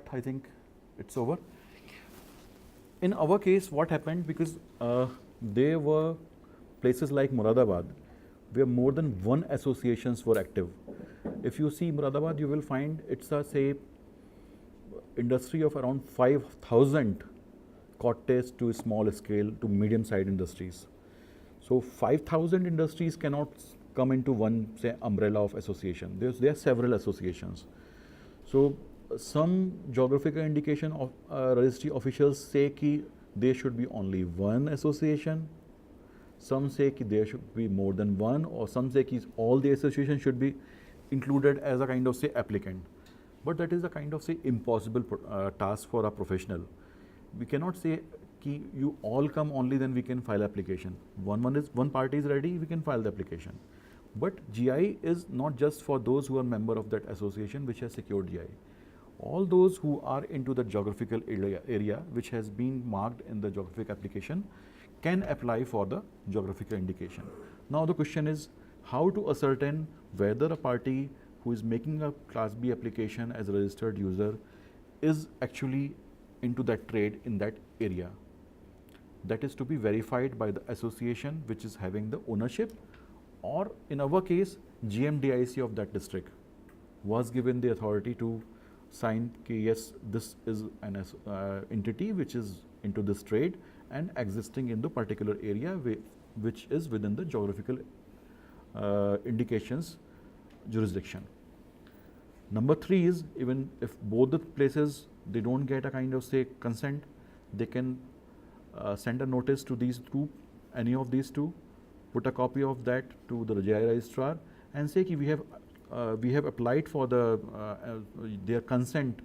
part, I think it's over. In our case, what happened, because there were places like Muradabad where more than one associations were active. If you see Muradabad, you will find it's a, say, industry of around 5,000 cottage to small scale to medium sized industries. So 5,000 industries cannot come into one, say, umbrella of association. There are several associations. So some geographical indication of registry officials say ki there should be only one association. Some say ki there should be more than one, or some say ki all the associations should be included as a kind of, say, applicant. But that is a kind of, say, impossible task for a professional. We cannot say ki you all come only, then we can file application. One party is ready, we can file the application. But GI is not just for those who are member of that association which has secured GI. All those who are into the geographical area which has been marked in the geographic application can apply for the geographical indication. Now the question is how to ascertain whether a party who is making a Class B application as a registered user is actually into that trade in that area. That is to be verified by the association which is having the ownership, or in our case, GMDIC of that district was given the authority to sign कि yes, this is an entity which is into this trade and existing in the particular area which is within the geographical indications jurisdiction. Number 3 is, even if both the places they don't get a kind of, say, consent, they can send a notice to these two, any of these two, put a copy of that to the GI registrar and say ki we have applied for their consent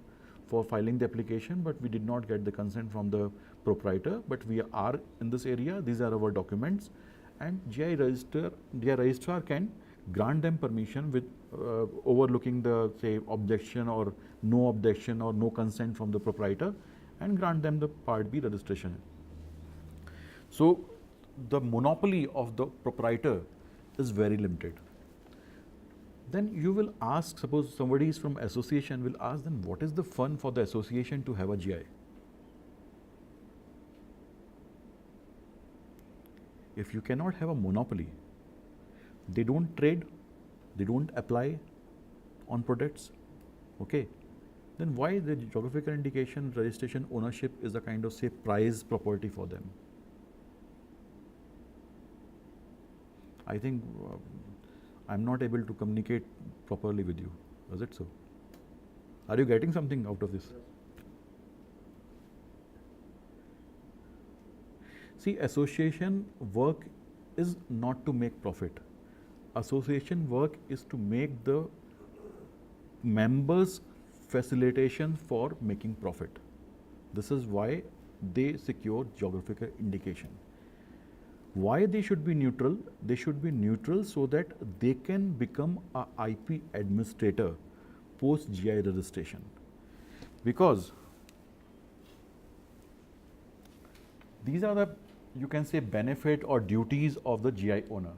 for filing the application, but we did not get the consent from the proprietor, but we are in this area, these are our documents, and GI registrar can grant them permission with overlooking the, say, objection or no consent from the proprietor, and grant them the Part B registration. So the monopoly of the proprietor is very limited. Then you will ask, suppose somebody is from association, will ask, then what is the fun for the association to have a GI? If you cannot have a monopoly, they don't trade, they don't apply on products, okay, then why the geographical indication registration ownership is a kind of, say, prized property for them? I think I'm not able to communicate properly with you. Is it so? Are you getting something out of this? See, association work is not to make profit. Association work is to make the members facilitation for making profit. This is why they secure geographical indication. Why they should be neutral? They should be neutral so that they can become a IP administrator post GI registration. Because these are the, you can say, benefit or duties of the GI owner.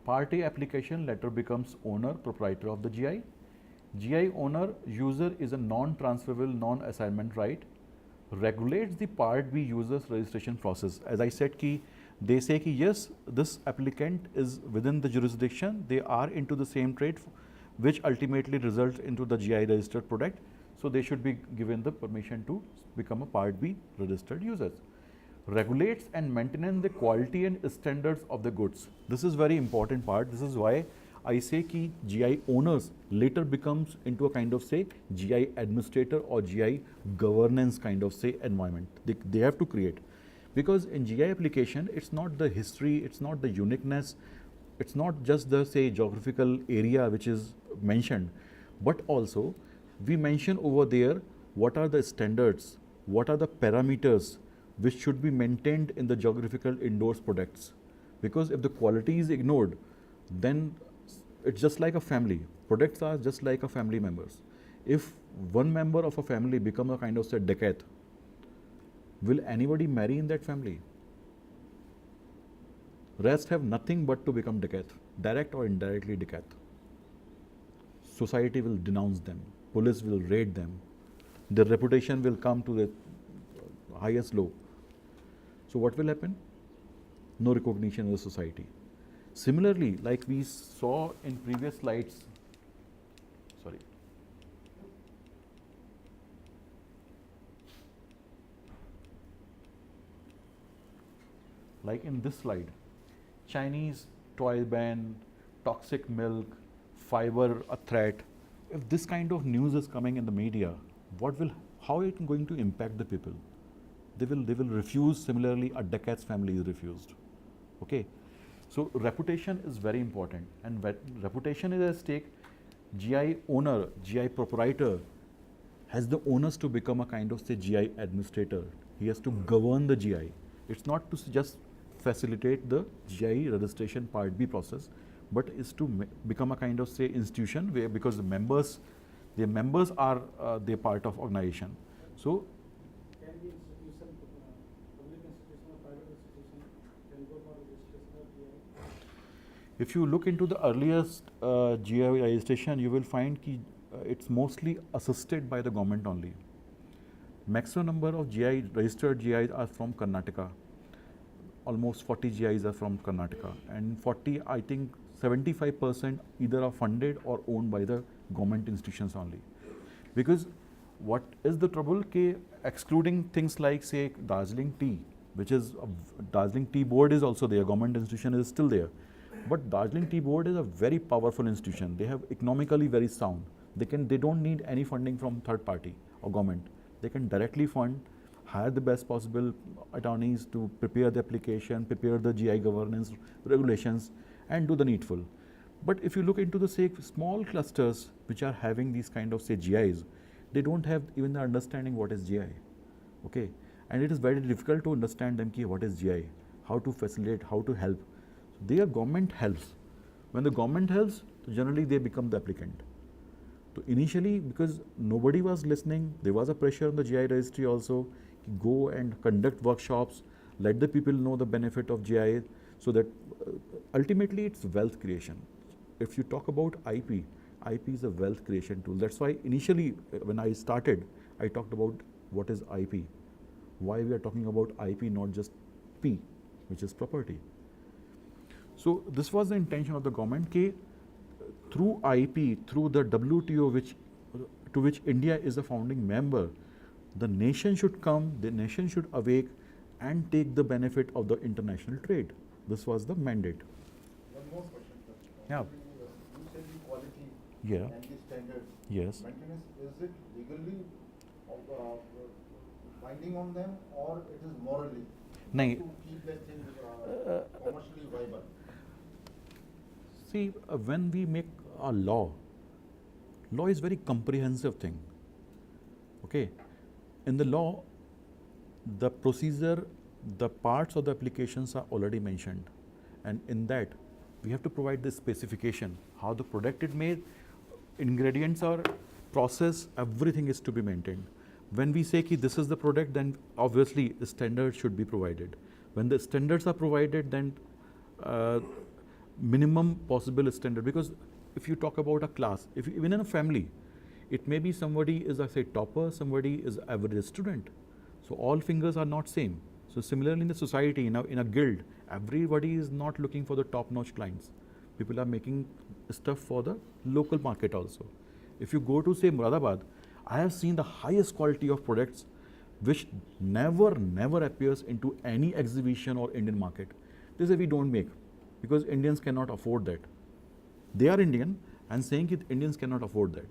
Part A application letter becomes owner, proprietor of the GI. GI owner user is a non-transferable, non-assignment right. Regulates the Part B user's registration process. As I said, they say ki yes, this applicant is within the jurisdiction, they are into the same trade which ultimately results into the GI registered product, so they should be given the permission to become a Part B registered users. Regulates and maintains the quality and standards of the goods. This is very important part. This is why I say ki GI owners later becomes into a kind of, say, GI administrator or GI governance kind of, say, environment. They have to create. Because in GI application, it's not the history, it's not the uniqueness, it's not just the, say, geographical area which is mentioned, but also we mention over there what are the standards, what are the parameters which should be maintained in the geographical endorsed products. Because if the quality is ignored, then it's just like a family. Products are just like a family members. If one member of a family becomes a kind of, say, dacoit, will anybody marry in that family? Rest have nothing but to become dacoit, direct or indirectly dacoit. Society will denounce them, police will raid them. Their reputation will come to the highest low. So what will happen? No recognition in the society. Similarly, like we saw in previous slides, sorry. Like in this slide, Chinese toy ban, toxic milk, fiber a threat. If this kind of news is coming in the media, how it is going to impact the people? They will refuse. Similarly, a Decathlon family is refused. Okay, so reputation is very important, and reputation is at stake. GI owner, GI proprietor has the onus to become a kind of say GI administrator. He has to govern the GI. It's not to just facilitate the GI registration Part B process, but is to become a kind of say institution where, because the members are they're part of organization. So can the institution, public institution or private institution can go for registration of GI? if you look into the earliest GI registration, you will find that it's mostly assisted by the government only. Maximum number of GI registered GIs are from Karnataka. Almost 40 GIs are from Karnataka, and 40, I think 75% either are funded or owned by the government institutions only. Because what is the trouble? Excluding things like say Darjeeling tea, which is Darjeeling Tea Board is also there, government institution is still there. But Darjeeling Tea Board is a very powerful institution. They have economically very sound. They don't need any funding from third party or government. They can directly fund, hire the best possible attorneys to prepare the application, prepare the GI governance regulations, and do the needful. But if you look into the say small clusters which are having these kind of say GIs, they don't have even the understanding what is GI. Okay, and it is very difficult to understand them what is GI, how to facilitate, how to help. So their government helps. When the government helps, generally they become the applicant. So initially, because nobody was listening, there was a pressure on the GI registry also. Go and conduct workshops, let the people know the benefit of GI, so that ultimately it's wealth creation. If you talk about IP is a wealth creation tool. That's why initially when I started, I talked about what is IP, why we are talking about IP, not just P, which is property. So this was the intention of the government, through IP, through the WTO, to which India is a founding member, the nation should come, the nation should awake and take the benefit of the international trade. This was the mandate. One more question, sir. Yeah. You said the quality Yeah. and the standards. Yes. Maintenance, is it legally binding on them, or it is morally Nahin. to keep that thing commercially viable? See, when we make a law is very comprehensive thing. Okay, in the law, the procedure, the parts of the applications are already mentioned, and in that we have to provide the specification, how the product is made, ingredients are process, everything is to be maintained. When we say this is the product, then obviously the standards should be provided. When the standards are provided, then minimum possible standard, because if you talk about a class, if even in a family, it may be somebody is a say topper, somebody is average student. So all fingers are not same. So similarly in the society, in a guild, everybody is not looking for the top-notch clients. People are making stuff for the local market also. If you go to say Muradabad, I have seen the highest quality of products which never appears into any exhibition or Indian market. They say we don't make because Indians cannot afford that. They are Indian and saying that Indians cannot afford that.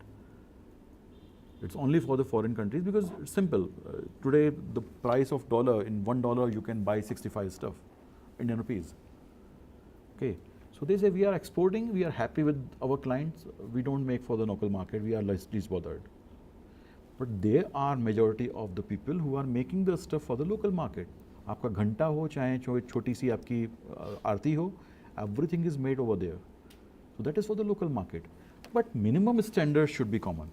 It's only for the foreign countries because it's simple. Today the price of dollar, in $1 you can buy 65 stuff, Indian rupees. Okay, so they say we are exporting, we are happy with our clients, we don't make for the local market, we are least bothered. But there are majority of the people who are making the stuff for the local market. आपका घंटा हो चाहे छोटी सी आपकी आरती हो, everything is made over there. So that is for the local market. But minimum standards should be common.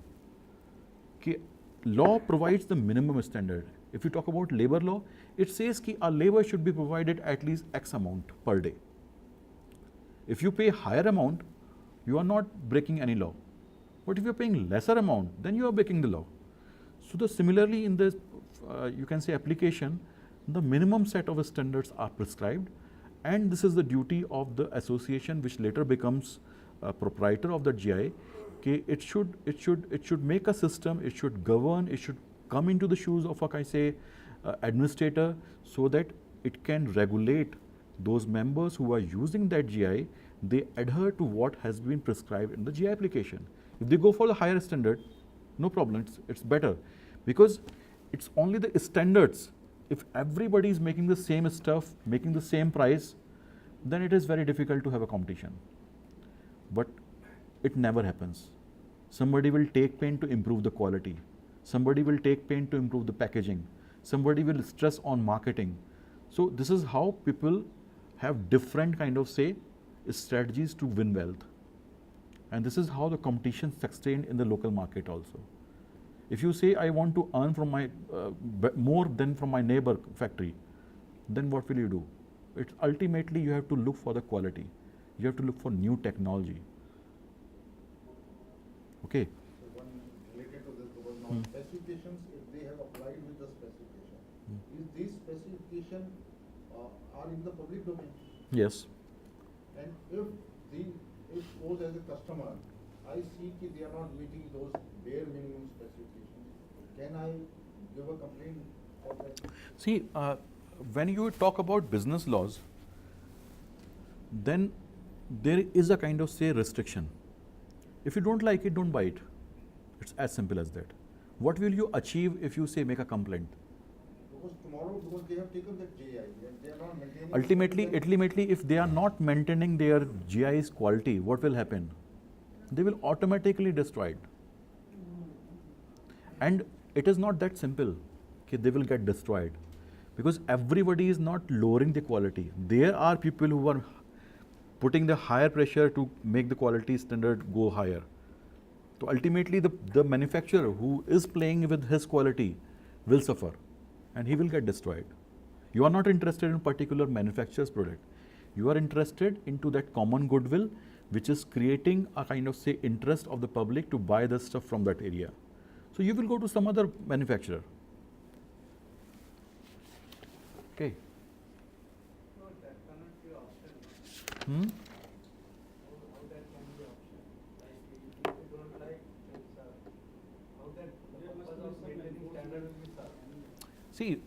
Law provides the minimum standard. If you talk about labor law, it says that a labor should be provided at least X amount per day. If you pay higher amount, you are not breaking any law. But if you are paying lesser amount, then you are breaking the law. So the similarly in this, you can say application, the minimum set of standards are prescribed, and this is the duty of the association, which later becomes proprietor of the GI. Okay, it should make a system, it should govern, it should come into the shoes of a, I say, administrator, so that it can regulate those members who are using that GI. They adhere to what has been prescribed in the GI application. If they go for the higher standard, no problem, it's better, because it's only the standards. If everybody is making the same stuff, making the same price, then it is very difficult to have a competition. But it never happens. Somebody will take pain to improve the quality. Somebody will take pain to improve the packaging. Somebody will stress on marketing. So this is how people have different kind of, say, strategies to win wealth. And this is how the competition sustained in the local market also. If you say, I want to earn from my more than from my neighbor factory, then what will you do? It's ultimately you have to look for the quality. You have to look for new technology. Okay. So one related to this, because now specifications, if they have applied with the specification, is these specification are in the public domain? Yes. And if suppose as a customer, I see that they are not meeting those bare minimum specifications, can I give a complaint for that? See, when you talk about business laws, then there is a kind of, say, restriction. If you don't like it, don't buy it. It's as simple as that. What will you achieve if you, say, make a complaint? Because tomorrow, because they have taken that GI and they are not maintaining. Ultimately, if they are not maintaining their GI's quality, what will happen? They will automatically destroy it. And it is not that simple. Okay, they will get destroyed, because everybody is not lowering the quality. There are people who are putting the higher pressure to make the quality standard go higher. So ultimately, the manufacturer who is playing with his quality will suffer, and he will get destroyed. You are not interested in particular manufacturer's product. You are interested into that common goodwill, which is creating a kind of, say, interest of the public to buy the stuff from that area. So you will go to some other manufacturer. Okay. No, that cannot be option. Hmm? How that can be option? Like if you don't like, then how that the purpose of maintaining standard will be served? See,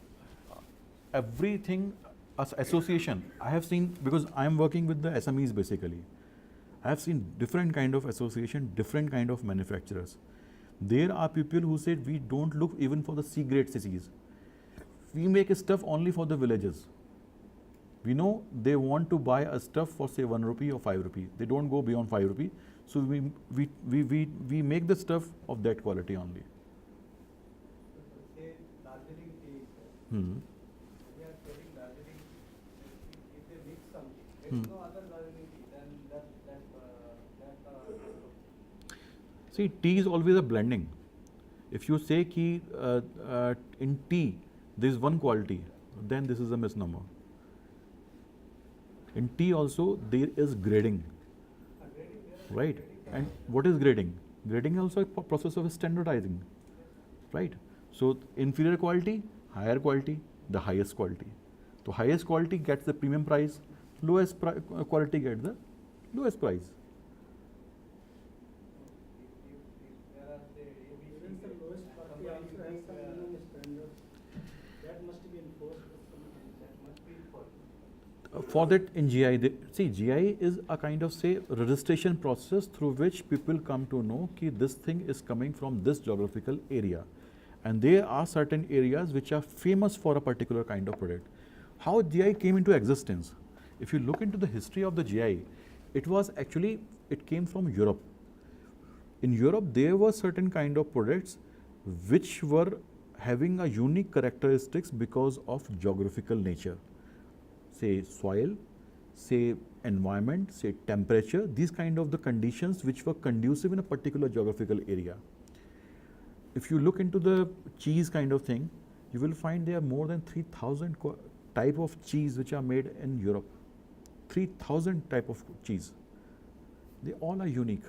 everything as association, I have seen, because I am working with the SMEs basically. I have seen different kind of association, different kind of manufacturers. There are people who said we don't look even for the C-grade cities. We make stuff only for the villages. We know they want to buy a stuff for, say, 1 rupee or 5 rupee. They don't go beyond 5 rupee. So we make the stuff of that quality only. Say Darjeeling tea, Hmm. we are getting Darjeeling tea. If they mix something, there is no other Darjeeling tea, then that See, tea is always a blending. If you say ki in tea there is one quality, then this is a misnomer. In tea also there is grading, right? And what is grading? Grading is also a process of standardizing, right? So inferior quality, higher quality, the highest quality. So highest quality gets the premium price, lowest quality gets the lowest price. if there are say Even the lowest quality also has some minimum standards that must be enforced with some that must be enforced. For that in GI, see, GI is a kind of, say, registration process through which people come to know that this thing is coming from this geographical area. And there are certain areas which are famous for a particular kind of product. How GI came into existence? If you look into the history of the GI, it came from Europe. In Europe, there were certain kind of products which were having a unique characteristics because of geographical nature. Say soil, say environment, say temperature, these kind of the conditions which were conducive in a particular geographical area. If you look into the cheese kind of thing, you will find there are more than 3,000 type of cheese which are made in Europe. 3,000 type of cheese. They all are unique.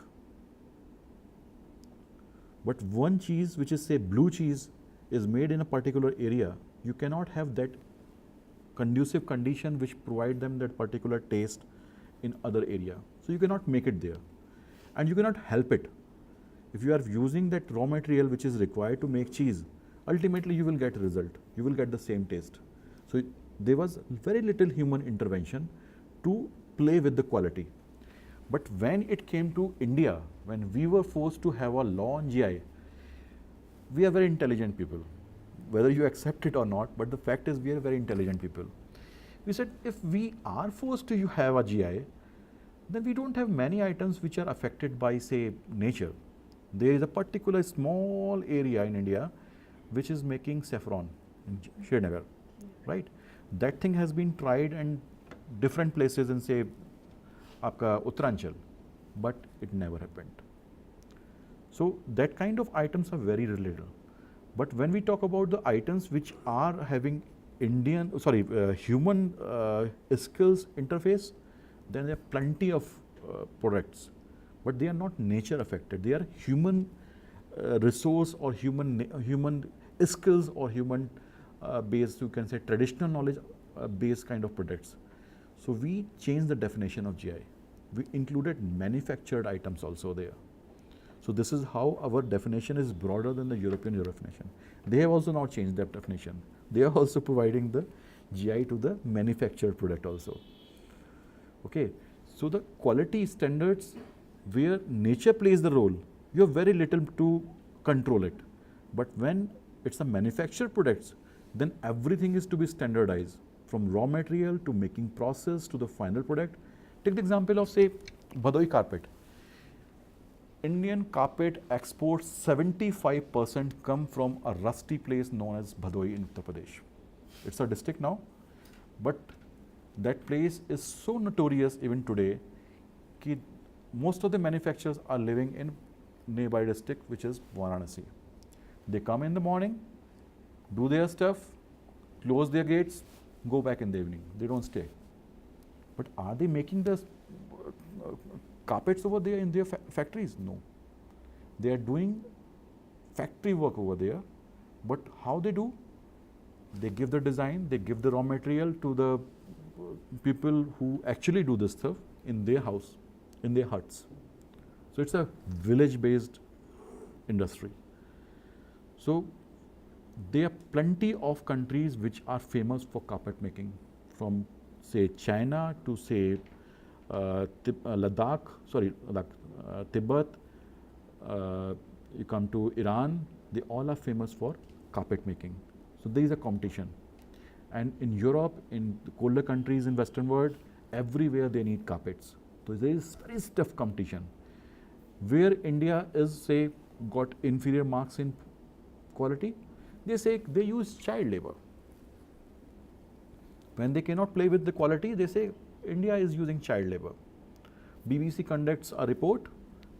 But one cheese which is, say, blue cheese, is made in a particular area, you cannot have that conducive condition which provide them that particular taste in other area. So you cannot make it there, and you cannot help it. If you are using that raw material which is required to make cheese, ultimately you will get a result. You will get the same taste. So there was very little human intervention to play with the quality. But when it came to India, when we were forced to have a law on GI, we are very intelligent people, whether you accept it or not, but the fact is we are very intelligent people. We said if we are forced to have a GI, then we don't have many items which are affected by, say, nature. There is a particular small area in India which is making saffron in Srinagar, right? That thing has been tried in different places in, say, Aapka Uttaranchal, but it never happened. So that kind of items are very little. But when we talk about the items which are having human skills interface, then there are plenty of products, but they are not nature affected. They are human resource or human skills or human based, you can say, traditional knowledge based kind of products. So we changed the definition of GI. We included manufactured items also there. So this is how our definition is broader than the European definition. They have also now changed that definition. They are also providing the GI to the manufactured product also. Okay, so the quality standards where nature plays the role, you have very little to control it. But when it's a manufactured products, then everything is to be standardized, from raw material to making process to the final product. Take the example of, say, Bhadoi carpet. Indian carpet exports 75% come from a rusty place known as Bhadoi in Uttar Pradesh. It's a district now, but that place is so notorious even today that most of the manufacturers are living in nearby district, which is Varanasi. They come in the morning, do their stuff, close their gates, go back in the evening. They don't stay. But are they making the carpets over there in their factories? No. They are doing factory work over there. But how they do? They give the design, they give the raw material to the people who actually do this stuff in their house, in their huts. So it's a village-based industry. So there are plenty of countries which are famous for carpet making, from, say, China to, say, Tibet, you come to Iran, they all are famous for carpet making. So there is a competition. And in Europe, in the colder countries in Western world, everywhere they need carpets. So there is very stiff competition. Where India is, say, got inferior marks in quality, they say they use child labor. When they cannot play with the quality, they say India is using child labor. BBC conducts a report,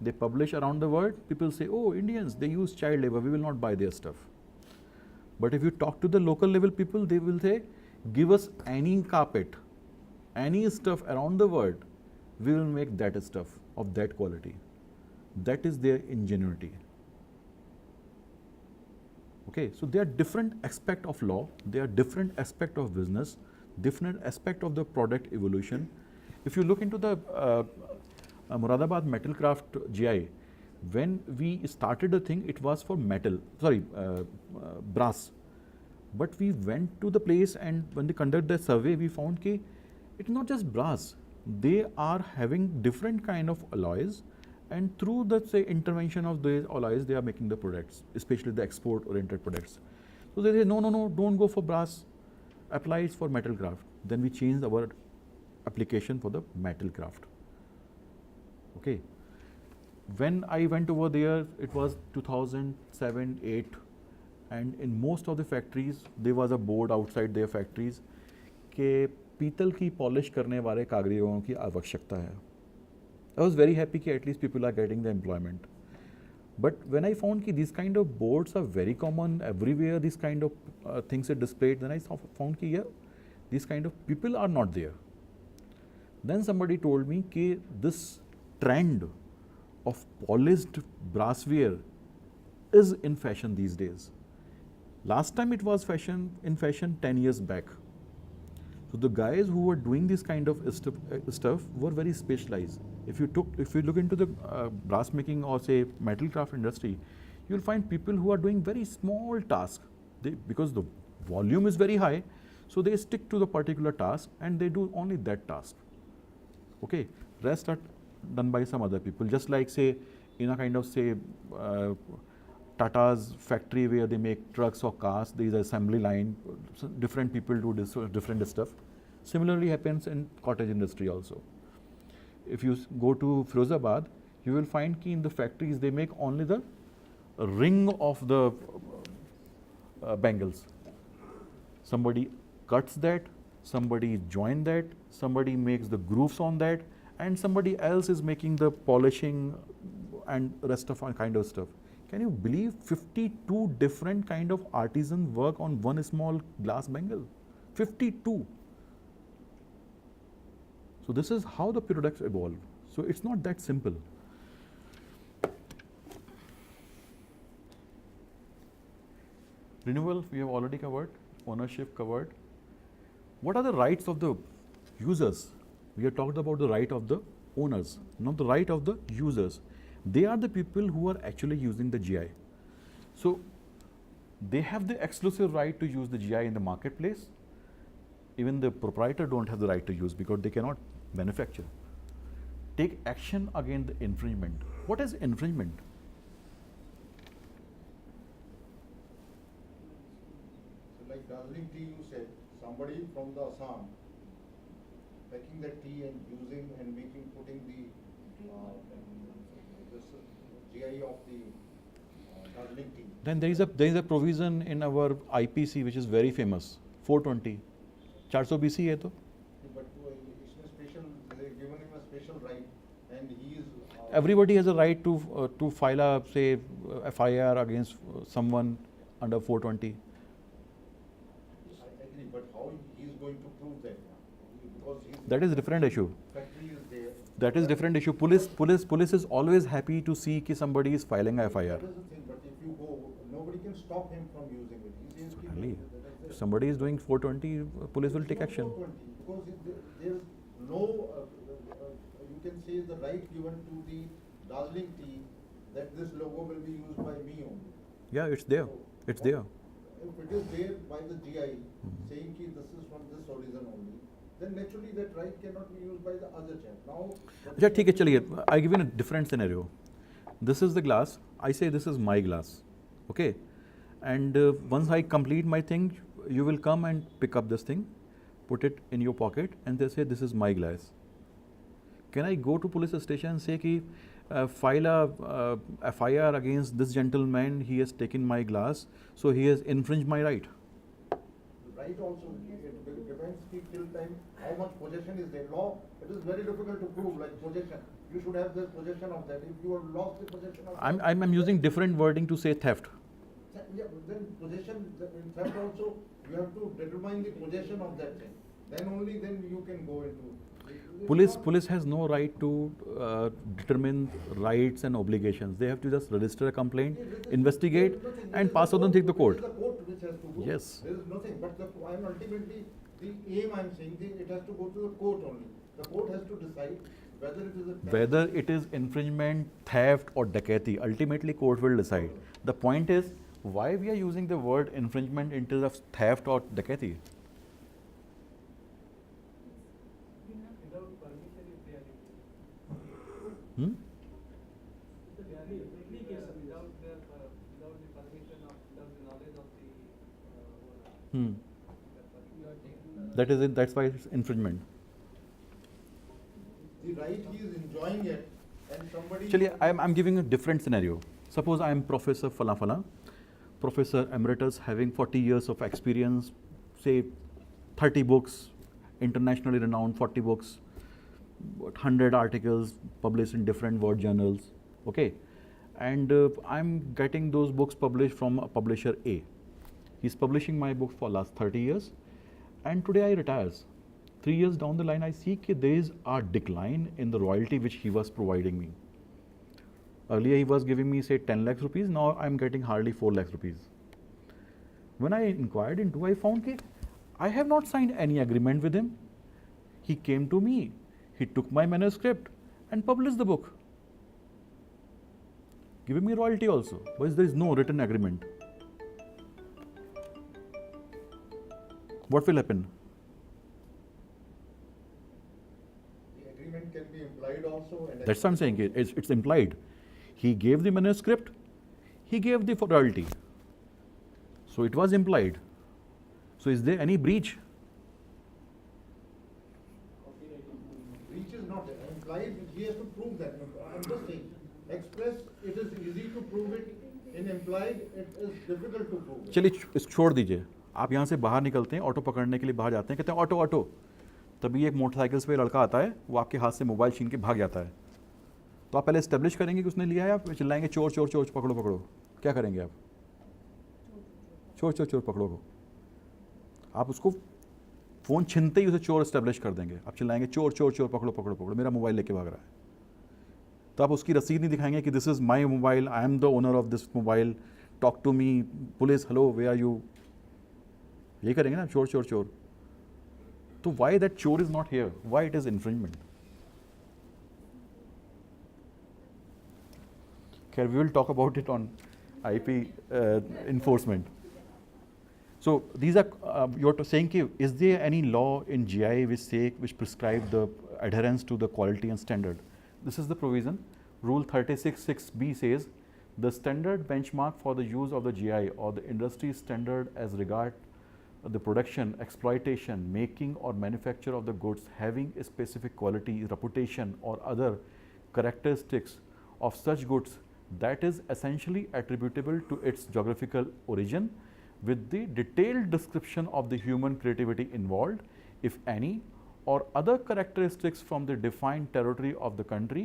they publish around the world, people say, oh, Indians, they use child labor, we will not buy their stuff. But if you talk to the local level people, they will say, give us any carpet, any stuff around the world, we will make that stuff of that quality. That is their ingenuity. Okay, so there are different aspects of law, there are different aspects of business, different aspects of the product evolution. If you look into the Moradabad Metal Craft GI, when we started the thing, it was for brass. But we went to the place, and when they conducted the survey, we found that it's not just brass. They are having different kind of alloys, and through the, say, intervention of these alloys, they are making the products, especially the export-oriented products. So they say, no, don't go for brass, apply it for metal craft. Then we changed our application for the metal craft. Okay. When I went over there, it was 2007-8, and in most of the factories, there was a board outside their factories कि पीतल की polish करने वाले कारीगरों की आवश्यकता है. I was very happy that at least people are getting the employment. But when I found that these kind of boards are very common everywhere, these kind of things are displayed, then I found that yeah, these kind of people are not there. Then somebody told me that this trend of polished brassware is in fashion these days. Last time it was in fashion 10 years back. So the guys who were doing this kind of stuff were very specialized. If you look into the brass making or say metal craft industry, you'll find people who are doing very small tasks. Because the volume is very high, so they stick to the particular task and they do only that task. Okay, rest are done by some other people. Just like say in a kind of say Tata's factory where they make trucks or cars, there is an assembly line. So different people do this different stuff. Similarly happens in cottage industry also. If you go to Firozabad, you will find that in the factories they make only the ring of the bangles. Somebody cuts that, somebody joins that, somebody makes the grooves on that, and somebody else is making the polishing and rest of all kind of stuff. Can you believe 52 different kind of artisan work on one small glass bangle? 52. So this is how the products evolve. So it's not that simple. Renewal we have already covered, ownership covered. What are the rights of the users? We have talked about the right of the owners, not the right of the users. They are the people who are actually using the GI. So they have the exclusive right to use the GI in the marketplace. Even the proprietor don't have the right to use because they cannot manufacture. Take action against the infringement. What is infringement? So like Darjeeling tea, you said, somebody from the Assam packing the tea and using and making, putting the this GI of the Darjeeling tea. Then there is a provision in our IPC which is very famous, 420. 400 BC है तो? But it's a special, they have given him a special right, and he is. Everybody has a right to file a say FIR against someone under 420. I agree, but how he is going to prove that? Because That is a different issue. factory is there. That is different issue. Police is always happy to see कि somebody is filing a FIR. That is the thing, but if you go, nobody can stop him from using it. He says, Really? If somebody is doing 420, police will take action. Because there is no, you can say the right given to the Darjeeling tea that this logo will be used by me only. Yeah, it's there. It's there. If it is there by the GI saying ki this is from this origin only, then naturally that right cannot be used by the other chap. Now, अच्छा ठीक है चलिए I give you a different scenario. This is the glass. I say this is my glass. Okay, and once I complete my thing, you will come and pick up this thing, put it in your pocket, and they say this is my glass. Can I go to police station and say कि file a FIR against this gentleman? He has taken my glass, so he has infringed my right. right also, it depends till time how much possession is there. Law, it is very difficult to prove like possession. You should have the possession of that. If you have lost the possession of I'm using different wording to say theft. Yeah, but then possession, in fact also, you have to determine the possession of that thing. Then only then you can go into. Police has no right to determine rights and obligations. They have to just register a complaint, investigate, and pass on to the court. It is the court which has to go. Yes. There is nothing, but I'm ultimately, the aim I'm saying, it has to go to the court only. The court has to decide whether it is a theft. Whether it is infringement, theft, or dacoity, ultimately court will decide. The point is, why we are using the word infringement instead of theft or dacoity? Without permission, if they are Hmm? without the permission of, without the knowledge of the owner. Hmm. That is it. That's why it's infringement. The right he is enjoying it, and somebody. Actually, I'm giving a different scenario. Suppose I am Professor Fala, Professor Emeritus, having 40 years of experience, say 30 books, internationally renowned 40 books, 100 articles published in different world journals, okay? And I'm getting those books published from a publisher A. He's publishing my book for last 30 years, and today I retires. 3 years down the line, I see that there is a decline in the royalty which he was providing me. Earlier he was giving me say 10 lakhs rupees, now I'm getting hardly 4 lakhs rupees. When I inquired into, I found that I have not signed any agreement with him. He came to me, he took my manuscript and published the book, giving me royalty also, but there is no written agreement. What will happen? The agreement can be implied also. And That's what I'm saying. It's implied. He gave the manuscript, he gave the royalty. So it was implied. So is there any breach? Breach is not there. Implied, he has to prove that. I'm just saying, express, it is easy to prove it. In implied, it is difficult to prove it. चलिए इस छोड़ दीजिए. आप यहाँ से बाहर निकलते हैं, ऑटो पकड़ने के लिए बाहर जाते हैं, कहते हैं ऑटो ऑटो. तभी एक मोटरसाइकिल पे लड़का आता है, वो आपके हाथ से मोबाइल छीन के भाग जाता है. तो आप पहले एस्टेब्लिश करेंगे कि उसने लिया है, आप चिल्लाएंगे चोर चोर चोर पकड़ो पकड़ो. क्या करेंगे आप? चोर चोर चोर पकड़ो को. आप उसको फ़ोन छीनते ही उसे चोर एस्टेब्लिश कर देंगे. आप चिल्लाएंगे चोर चोर चोर पकड़ो पकड़ो पकड़ो, मेरा मोबाइल लेके भाग रहा है. तो आप उसकी रसीद नहीं दिखाएंगे कि this is my mobile, I am the owner of this mobile, talk to me, police, hello way are you. ये करेंगे ना, चोर चोर चोर. तो वाई दैट चोर is not here, why it is infringement? खैर, we will talk about it on IP enforcement. So these are you're saying ki, is there any law in GI which prescribe the adherence to the quality and standard? This is the provision. Rule 36(6)(b) says the standard benchmark for the use of the GI or the industry standard as regard the production, exploitation, making or manufacture of the goods having a specific quality, reputation or other characteristics of such goods that is essentially attributable to its geographical origin, with the detailed description of the human creativity involved, if any, or other characteristics from the defined territory of the country,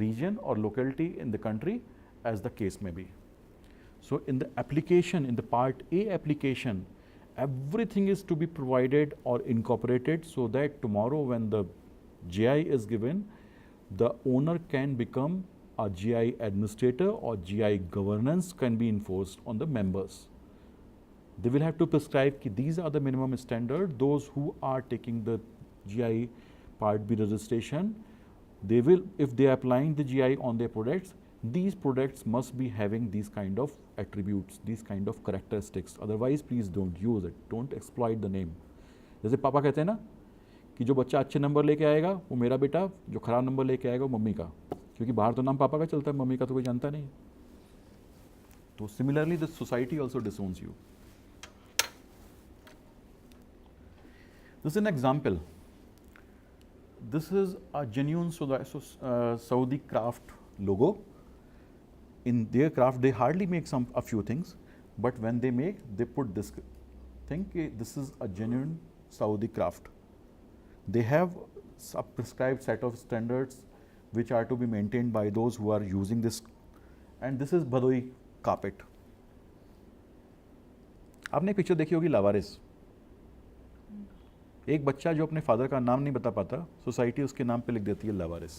region or locality in the country, as the case may be. So in the application, in the part A application, everything is to be provided or incorporated so that tomorrow when the GI is given, the owner can become a GI administrator or GI governance can be enforced on the members. They will have to prescribe that these are the minimum standard. Those who are taking the GI Part B registration, they will, if they are applying the GI on their products, these products must be having these kind of attributes, these kind of characteristics. Otherwise, please don't use it. Don't exploit the name. जैसे पापा कहते हैं ना कि जो बच्चा अच्छे number लेके आएगा वो मेरा बेटा, जो खराब नंबर लेके आएगा वो मम्मी का, क्योंकि बाहर तो नाम पापा का चलता है, मम्मी का तो कोई जानता नहीं. तो similarly the society also disowns you. This is an example. This is a genuine Saudi craft logo. In their craft, they hardly make a few things, but when they make, they put this thing. This is a genuine Saudi craft. They have a prescribed set of standards which are to be maintained by those who are using this. And this is Bhadoi carpet. आपने picture देखी होगी लावारिस. एक बच्चा जो अपने father का नाम नहीं बता पाता, सोसाइटी उसके नाम पे लिख देती है लावारिस.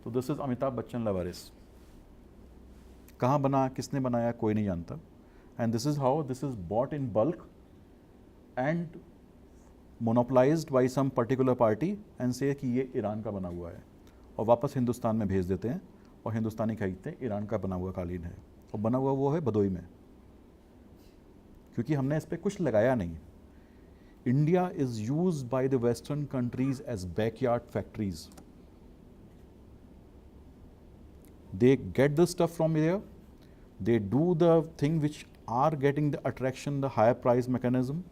तो दिस इज अमिताभ बच्चन लावारिस. कहाँ बना, किसने बनाया, कोई नहीं जानता. And this is how this is bought in bulk and monopolised by some particular party and say कि ये ईरान का बना हुआ है, और वापस हिंदुस्तान में भेज देते हैं और हिंदुस्तानी खरीदते हैं ईरान का बना हुआ कालीन है, और बना हुआ वो है भदोई में, क्योंकि हमने इस पर कुछ लगाया नहीं. India is used by the Western countries as backyard factories. They get the stuff from here, they do the thing which are getting the attraction, the higher price mechanism.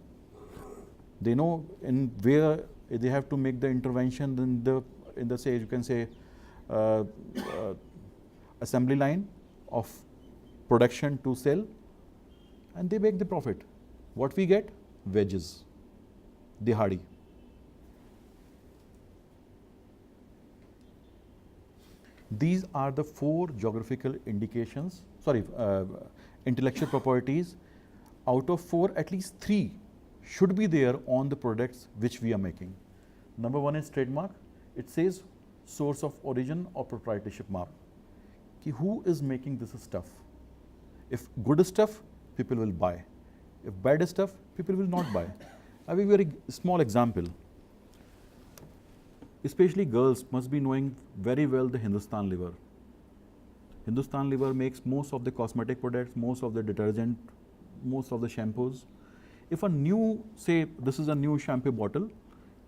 They know in where they have to make the intervention in the say, you can say assembly line of production to sell, and they make the profit. What we get? Wages. Dihadi. These are the 4 geographical indications, intellectual properties. Out of 4, at least 3 should be there on the products which we are making. Number 1 is trademark. It says source of origin or proprietorship mark. Ki who is making this stuff? If good stuff, people will buy. If bad stuff, people will not buy. I have a very small example. Especially girls must be knowing very well the Hindustan Liver. Hindustan Liver makes most of the cosmetic products, most of the detergent, most of the shampoos. If a new, say this is a new shampoo bottle,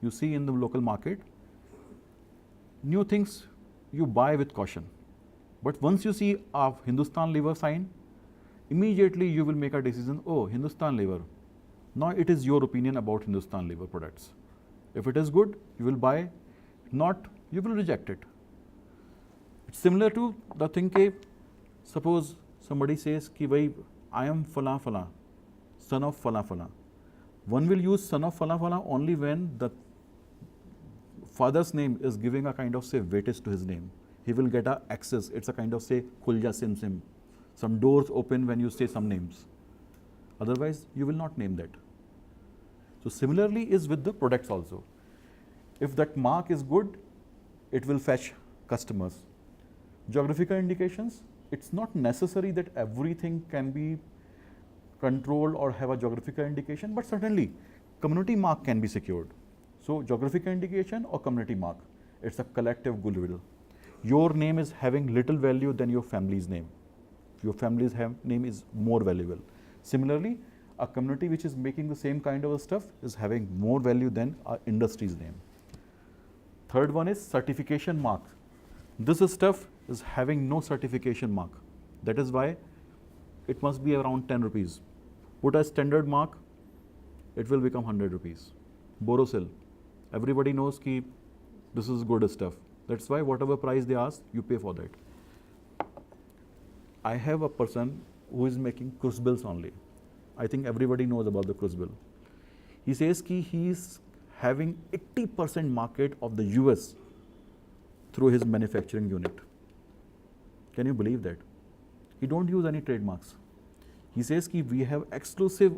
you see in the local market, new things you buy with caution. But once you see a Hindustan Liver sign, immediately you will make a decision, oh, Hindustan Liver. Now it is your opinion about Hindustan Liver products. If it is good, you will buy. If not, you will reject it. It's similar to the thing ke, suppose somebody says ki bhai, I am Fala Fala, son of Fala Fala. One will use son of Fala Fala only when the father's name is giving a kind of say weightage to his name. He will get a access. It's a kind of say Khulja Sim Sim. Some doors open when you say some names. Otherwise, you will not name that. So similarly is with the products also. If that mark is good, it will fetch customers. Geographical indications, it's not necessary that everything can be controlled or have a geographical indication, but certainly community mark can be secured. So geographical indication or community mark, it's a collective goodwill. Your name is having little value than your family's name. Your family's name is more valuable. Similarly, a community which is making the same kind of stuff is having more value than our industry's name. Third one is certification mark. This stuff is having no certification mark. That is why it must be around 10 rupees. Put a standard mark, it will become 100 rupees. Borosil, everybody knows ki this is good stuff. That's why whatever price they ask, you pay for that. I have a person who is making crucibles only. I think everybody knows about the crucible. He says ki he is having 80% market of the US through his manufacturing unit. Can you believe that? He don't use any trademarks. He says ki we have exclusive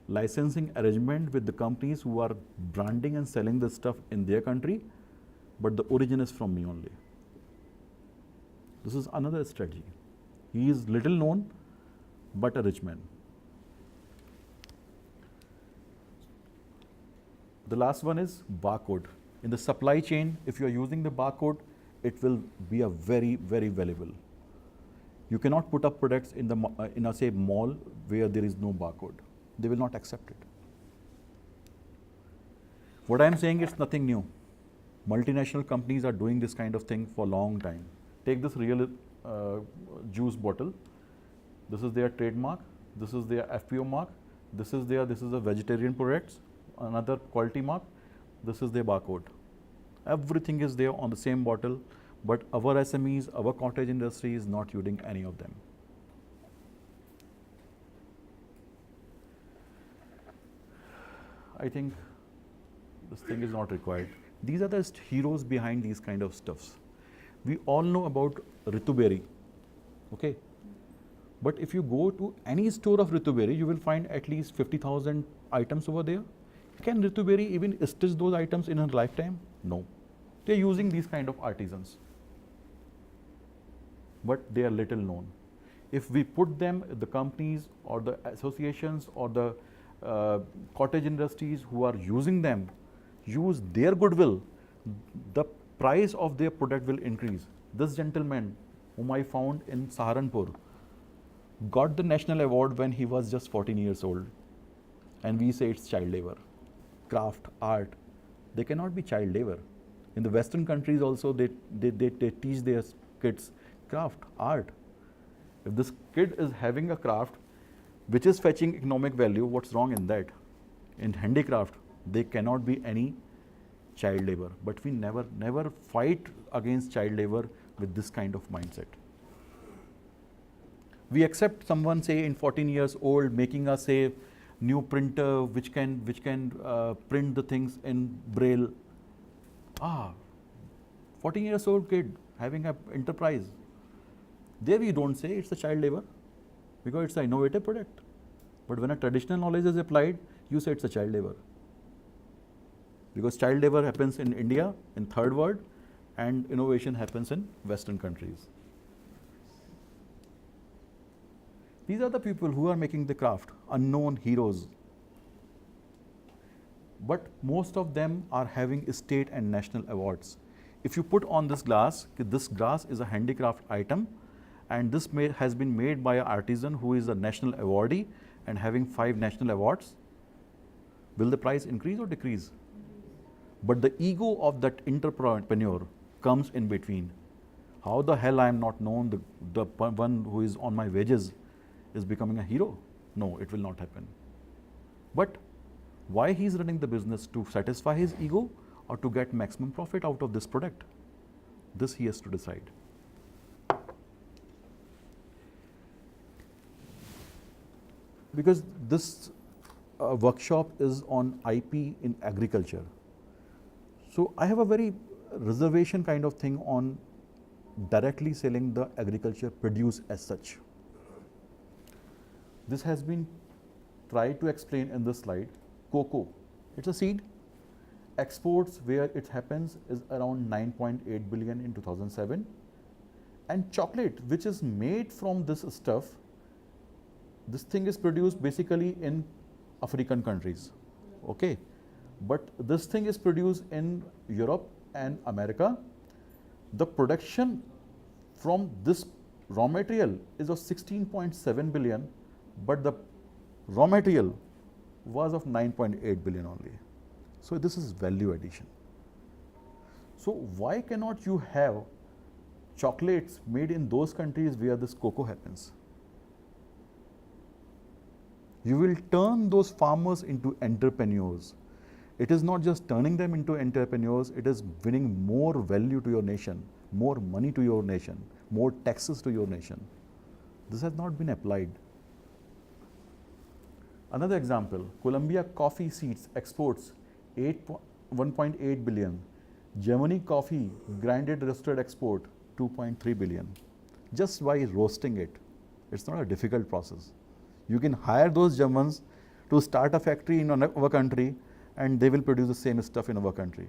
licensing arrangement with the companies who are branding and selling the stuff in their country, but the origin is from me only. This is another strategy. He is little known, but a rich man. The last one is barcode. In the supply chain, if you are using the barcode, it will be a very, very valuable. You cannot put up products in the in a say mall where there is no barcode. They will not accept it. What I am saying, it's nothing new. Multinational companies are doing this kind of thing for a long time. Take this real juice bottle. This is their trademark. This is their FPO mark. This is a vegetarian products. Another quality mark. This is their barcode. Everything is there on the same bottle, but our SMEs, our cottage industry is not using any of them. I think this thing is not required. These are the heroes behind these kind of stuffs. We all know about Ritu Berry, okay? But if you go to any store of Ritu Berry, you will find at least 50,000 items over there. Can Ritu Berry even stitch those items in her lifetime? No. They're using these kind of artisans. But they are little known. If we put them, the companies or the associations or the cottage industries who are using them, use their goodwill, the price of their product will increase. This gentleman, whom I found in Saharanpur, got the national award when he was just 14 years old. And we say it's child labor. Craft, art, they cannot be child labor. In the Western countries also, they teach their kids craft, art. If this kid is having a craft which is fetching economic value, what's wrong in that? In handicraft, there cannot be any child labor. But we never fight against child labor with this kind of mindset. We accept someone, say, in 14 years old, making a, say, new printer which can print the things in braille. 14 years old kid having an enterprise. There we don't say it's a child labor because it's an innovative product. But when a traditional knowledge is applied, you say it's a child labor. Because child labor happens in India, in third world, and innovation happens in Western countries. These are the people who are making the craft, unknown heroes. But most of them are having state and national awards. If you put on this glass is a handicraft item, and this has been made by an artisan who is a national awardee and having 5 national awards, will the price increase or decrease? But the ego of that entrepreneur comes in between. How the hell I am not known, the one who is on my wages is becoming a hero? No, it will not happen. But why he is running the business? To satisfy his ego or to get maximum profit out of this product? This he has to decide. Because this workshop is on IP in agriculture. So I have a very reservation kind of thing on directly selling the agriculture produce as such. This has been tried to explain in this slide. Cocoa, it's a seed. Exports where it happens is around 9.8 billion in 2007. And chocolate, which is made from this stuff, this thing is produced basically in African countries, okay? But this thing is produced in Europe and America. The production from this raw material is of 16.7 billion, but the raw material was of 9.8 billion only. So this is value addition. So why cannot you have chocolates made in those countries where this cocoa happens? You will turn those farmers into entrepreneurs. It is not just turning them into entrepreneurs, it is bringing more value to your nation, more money to your nation, more taxes to your nation. This has not been applied. Another example, Colombia coffee seeds exports 1.8 billion. Germany coffee grinded roasted export 2.3 billion. Just by roasting it. It's not a difficult process. You can hire those Germans to start a factory in our country and they will produce the same stuff in our country.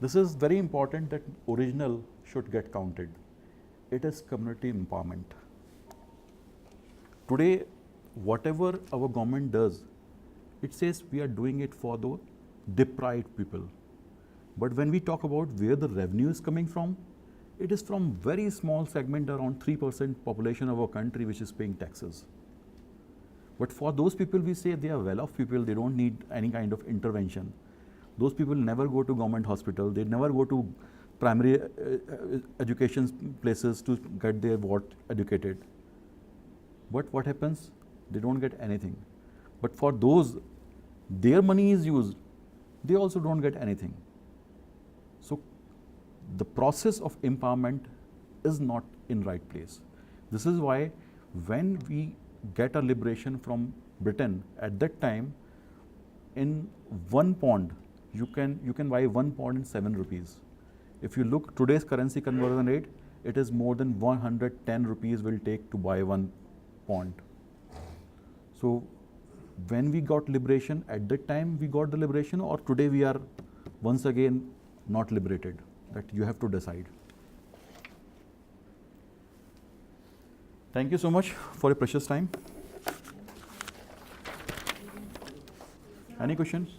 This is very important that original should get counted. It is community empowerment. Today, whatever our government does, it says we are doing it for the deprived people. But when we talk about where the revenue is coming from, it is from very small segment, around 3% population of our country which is paying taxes. But for those people, we say they are well-off people, they don't need any kind of intervention. Those people never go to government hospital, they never go to primary education places to get their ward educated. But what happens? They don't get anything. But for those, their money is used, they also don't get anything. So the process of empowerment is not in right place. This is why when we get a liberation from Britain, at that time, in 1 pound, you can buy 1 pound in 7 rupees. If you look today's currency conversion rate, it is more than 110 rupees will take to buy 1 pound. So when we got liberation, at that time we got the liberation, or today we are once again not liberated? That you have to decide. Thank you so much for your precious time. Any questions?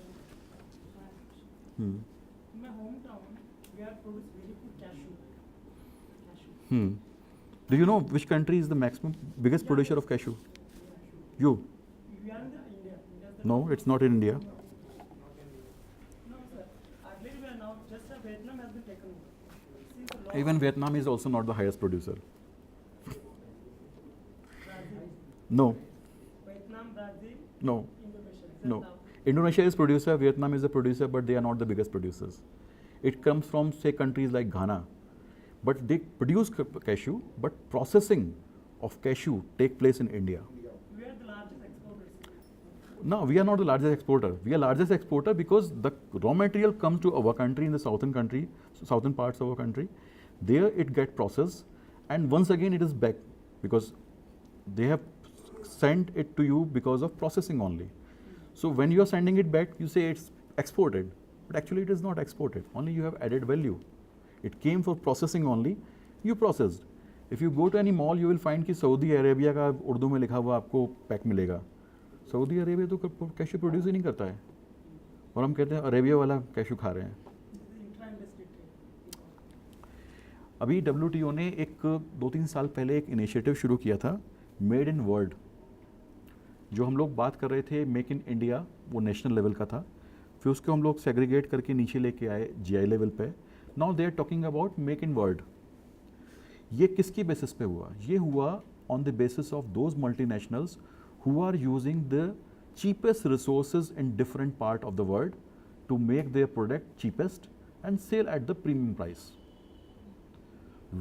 In my hometown, we have produced very good cashew. Do you know which country is the biggest producer of cashew? You? We are in India. No, it's not in India. No, sir. Earlier we are now, just Vietnam has been taken over. Since a long Even Vietnam is also not the highest producer. Brazil, No, Vietnam, Brazil, no, Indonesia. no. Indonesia is producer, Vietnam is a producer, but they are not the biggest producers. It comes from, say, countries like Ghana. But they produce cashew, but processing of cashew take place in India. We are the largest exporters. No, we are not the largest exporter. We are largest exporter because the raw material comes to our country in the southern parts of our country. There it gets processed, and once again it is back because they have sent it to you because of processing only. So when you are sending it back, you say it's exported, but actually it is not exported. Only you have added value. It came for processing only. You processed. If you go to any mall you will find कि Saudi Arabia का उर्दू में लिखा हुआ आपको pack मिलेगा. Saudi Arabia तो cashew produce ही नहीं करता है, और हम कहते हैं अरेबिया वाला कैशू खा रहे हैं. Intra-industry trade. अभी WTO ने एक 2-3 साल पहले एक इनिशिएटिव शुरू किया था, मेड इन वर्ल्ड. जो हम लोग बात कर रहे थे मेक इन इंडिया, वो नेशनल लेवल का था. फिर उसको हम लोग सेग्रीगेट करके नीचे लेके आए GI लेवल पे. Now they are talking about make in world. ये किसकी बेसिस पे हुआ? ये हुआ on the basis of those multinationals who are using the cheapest resources in different part of the world to make their product cheapest and sell at the premium price.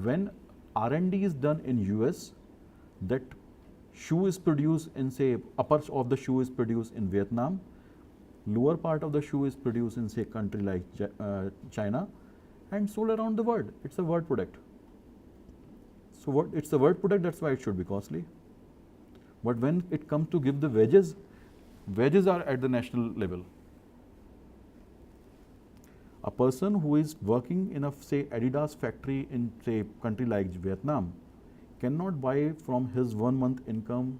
When R&D is done in US, that shoe is produced in, say, upper of the shoe is produced in Vietnam, lower part of the shoe is produced in, say, country like China, and sold around the world. It's a world product. So what? It's a world product, that's why it should be costly. But when it comes to give the wages are at the national level. A person who is working in a, say, Adidas factory in, say, country like Vietnam cannot buy from his 1 month income,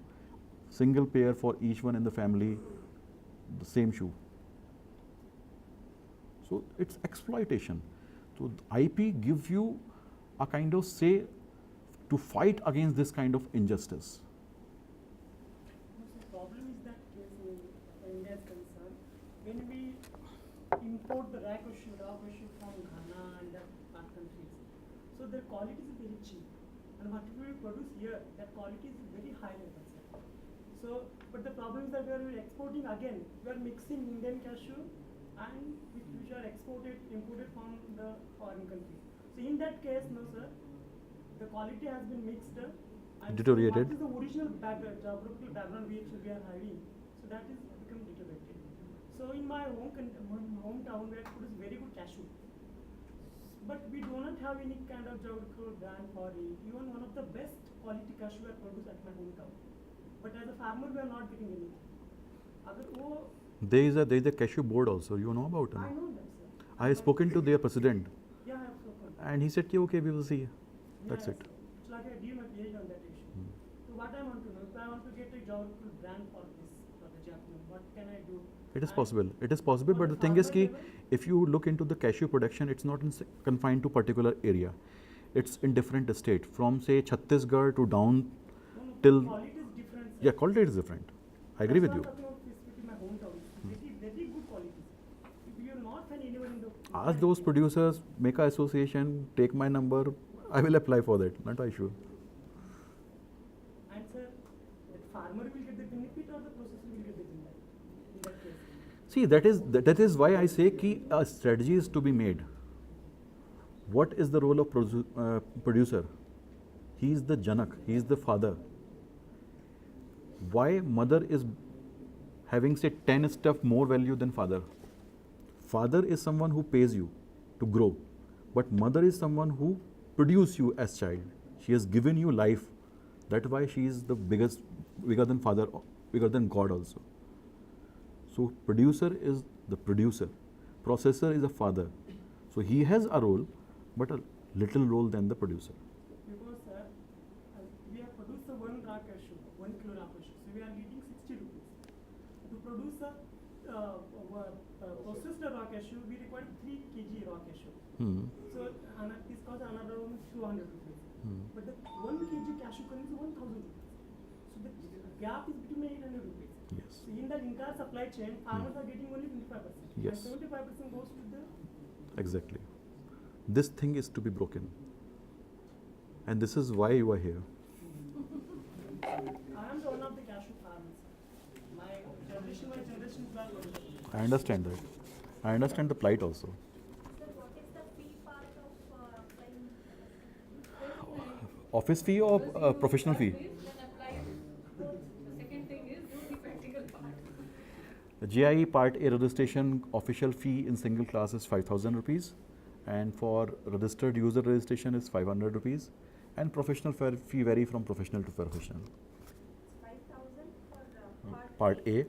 single pair for each one in the family, the same shoe. So it's exploitation. So IP gives you a kind of say to fight against this kind of injustice. The problem is that case in India is concerned, when we import the raw cashew from Ghana and other countries, so their quality is very cheap, and what we produce here, that quality is very high level. Sir. So, but the problem is that we are exporting again. We are mixing Indian cashew and which are imported from the foreign countries. So in that case, no sir, the quality has been mixed. And Deteriorated. So what is the original geographical background which we are having? So that is become deteriorated. So in my hometown, we produce very good cashew, but we do not have any kind of geographical brand for it. Even one of the best quality cashew are produced at my hometown, but as a farmer, we are not getting anything. There is a cashew board also. You know about it? I know that, sir. I have spoken to their president, Yeah, I have spoken. and he said, okay, we will see. That's Yeah, it. sir. It's like I did my PhD on that issue. So what I want to know, if I want to get a geographical brand for this, for the Japanese, what can I do? It is And possible. It is possible, on but the the thing is, farmer ki, level? if you look into the cashew production, it's not confined to particular area. It's in different state, from say Chhattisgarh to down No, no, till. quality is different, sir. Yeah, quality is different. I agree with That's you. why I'm talking about specifically my hometown. Very good quality. If you will not find anywhere in the Ask those producers, make an association, take my number. I will apply for that. Not an issue. And sir, the farmer will get the benefit or the processor will get the benefit in that case. See, that is why I say ki a strategy is to be made. What is the role of producer? He is the Janak. He is the father. Why mother is having say 10 stuff more value than father? Father is someone who pays you to grow, but mother is someone who produces you as child. She has given you life. That's why she is the bigger than father, bigger than God also. So producer is the producer, processor is a father. So he has a role, but a little role than the producer. Because sir, we have produced the 1 raw cashew, 1 kilo raw cashew. So we are getting 60 rupees. To produce a processed raw cashew, we require 3 kg raw cashew. So this costs another 200 rupees. But the 1 kg cashew comes 1,000 rupees. So the gap is between 800 rupees. Yes. So in the entire supply chain, farmers are getting only 25%. Yes. And 75% goes to the. Exactly. This thing is to be broken. And this is why you are here. I am one of the cashew farmers. My generation is not producing. I understand that. I understand the plight also. Sir, what is the fee part of applying? Office fee or professional fee? Then apply both. The second thing is do the practical part. The GIE Part A registration official fee in single class is 5,000 rupees, and for registered user registration is 500 rupees, and professional fee vary from professional to professional. 5,000 for Part A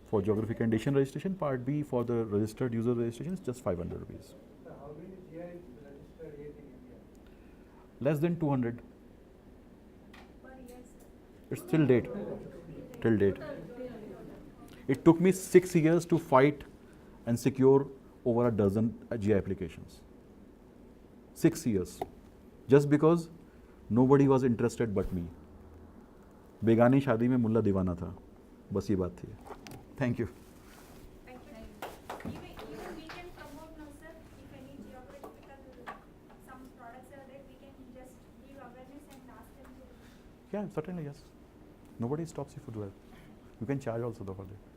for geography condition registration, Part B for the registered user registration is just 500 rupees. Sir, how many GIs registered yet in India? Less than 200. It's till date. Till date. It took me 6 years to fight and secure over a dozen GI applications. 6 years. Just because nobody was interested but me. बेगानी शादी में मुल्ला दीवाना था. बस ये बात थी. Thank you. Thank you. Even we can promote now, sir. If any geographical some products are there, we can just give awareness and ask them to. Yeah, certainly yes. Nobody stops you for that. You can charge also for that.